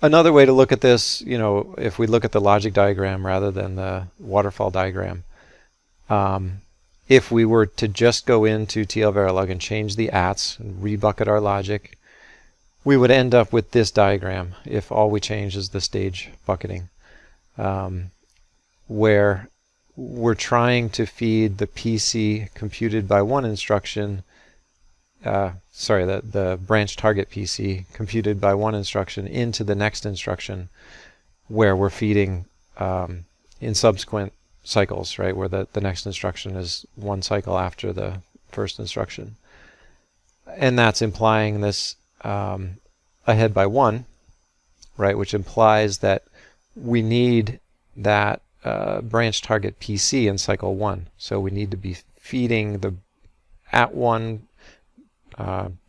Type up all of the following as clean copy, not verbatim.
Another way to look at this, if we look at the logic diagram rather than the waterfall diagram, if we were to just go into TL-Verilog and change the ats and rebucket our logic, we would end up with this diagram if all we change is the stage bucketing, where we're trying to feed the PC computed by one instruction, the branch target PC computed by one instruction into the next instruction, where we're feeding in subsequent cycles, right, where the next instruction is one cycle after the first instruction. And that's implying this ahead by one, right, which implies that we need that branch target PC in cycle 1. So we need to be feeding the @1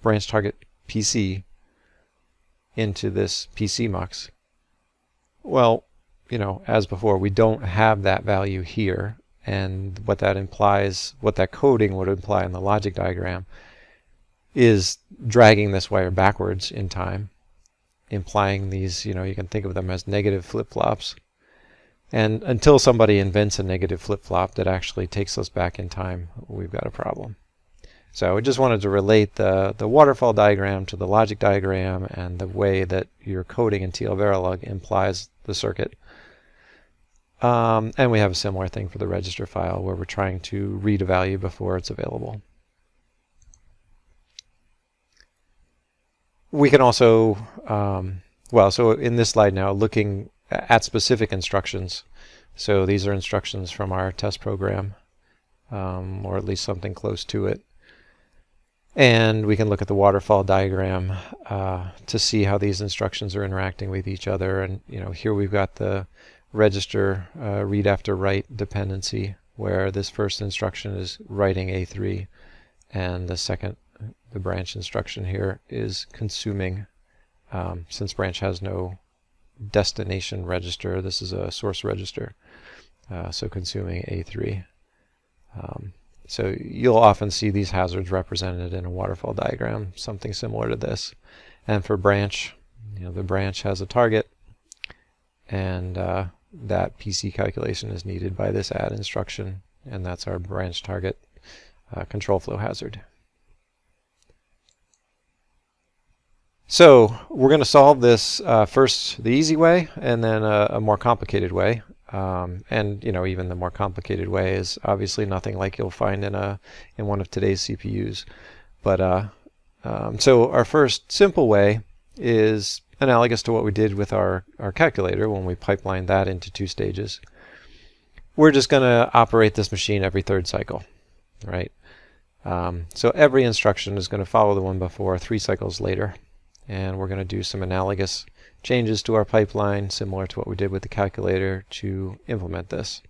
branch target PC into this PC mux. Well, as before, we don't have that value here, and what that implies, what that coding would imply in the logic diagram, is dragging this wire backwards in time, implying these, you can think of them as negative flip-flops. And until somebody invents a negative flip-flop that actually takes us back in time, we've got a problem. So I just wanted to relate the waterfall diagram to the logic diagram and the way that your coding in TL-Verilog implies the circuit. And we have a similar thing for the register file where we're trying to read a value before it's available. We can also, so in this slide now, looking at specific instructions. So these are instructions from our test program, or at least something close to it. And we can look at the waterfall diagram to see how these instructions are interacting with each other. And here we've got the register read after write dependency, where this first instruction is writing A3, and the branch instruction here is consuming. Since branch has no destination register, this is a source register, so consuming A3. So you'll often see these hazards represented in a waterfall diagram, something similar to this. And for branch, the branch has a target, and that PC calculation is needed by this add instruction, and that's our branch target control flow hazard. So we're going to solve this first the easy way, and then a more complicated way. And even the more complicated way is obviously nothing like you'll find in one of today's CPUs. But so our first simple way is analogous to what we did with our calculator when we pipelined that into 2 stages. We're just going to operate this machine every 3rd cycle, right? So every instruction is going to follow the one before 3 cycles later. And we're going to do some analogous changes to our pipeline, similar to what we did with the calculator, to implement this.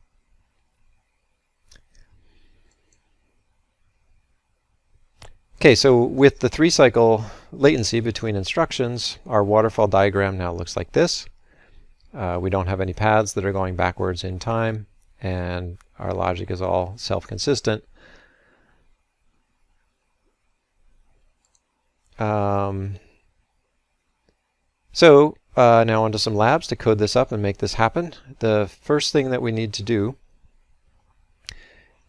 Okay, so with the 3-cycle latency between instructions, our waterfall diagram now looks like this. We don't have any paths that are going backwards in time, and our logic is all self-consistent. So now onto some labs to code this up and make this happen. The first thing that we need to do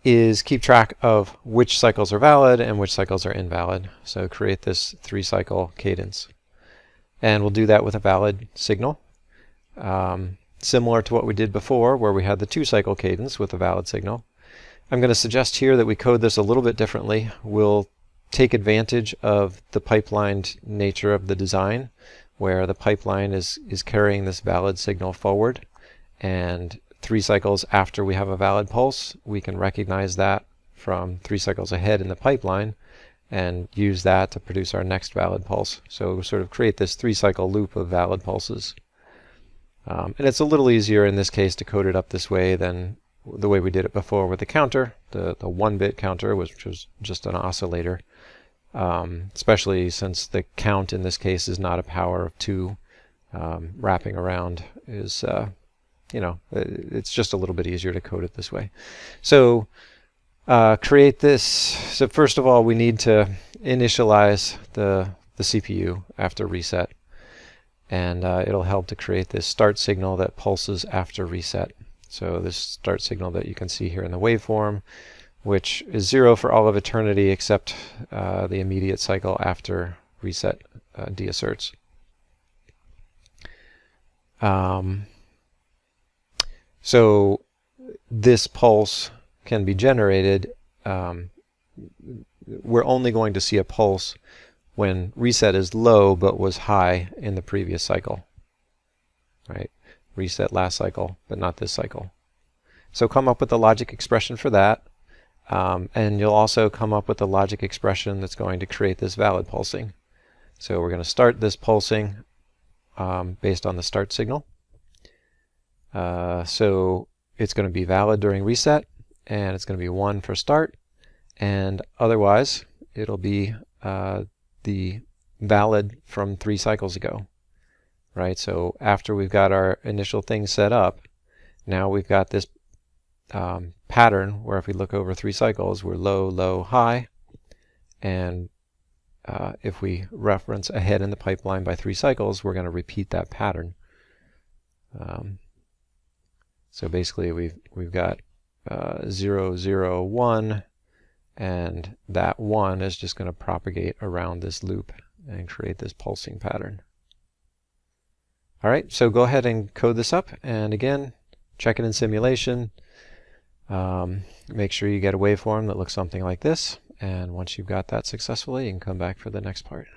is keep track of which cycles are valid and which cycles are invalid. So create this 3-cycle cadence. And we'll do that with a valid signal. Similar to what we did before, where we had the 2-cycle cadence with a valid signal. I'm going to suggest here that we code this a little bit differently. We'll take advantage of the pipelined nature of the design, where the pipeline is carrying this valid signal forward, and 3 cycles after we have a valid pulse, we can recognize that from 3 cycles ahead in the pipeline and use that to produce our next valid pulse. So we sort of create this 3-cycle loop of valid pulses. And it's a little easier in this case to code it up this way than the way we did it before with the counter, the 1-bit counter, which was just an oscillator. Especially since the count in this case is not a power of 2, wrapping around is, it's just a little bit easier to code it this way. So create this. So first of all, we need to initialize the CPU after reset. and it'll help to create this start signal that pulses after reset. So this start signal that you can see here in the waveform, which is 0 for all of eternity except the immediate cycle after reset deasserts. So this pulse can be generated. We're only going to see a pulse when reset is low but was high in the previous cycle. Right? Reset last cycle, but not this cycle. So come up with the logic expression for that. And you'll also come up with the logic expression that's going to create this valid pulsing. So we're going to start this pulsing based on the start signal. So it's going to be valid during reset, and it's going to be 1 for start, and otherwise it'll be the valid from 3 cycles ago. Right? So after we've got our initial thing set up, now we've got this pattern where if we look over 3 cycles, we're low, low, high, and if we reference ahead in the pipeline by 3 cycles, we're going to repeat that pattern. So basically we've got 0, 0, 1, and that 1 is just going to propagate around this loop and create this pulsing pattern. Alright, so go ahead and code this up, and again, check it in simulation. Make sure you get a waveform that looks something like this, and once you've got that successfully, you can come back for the next part.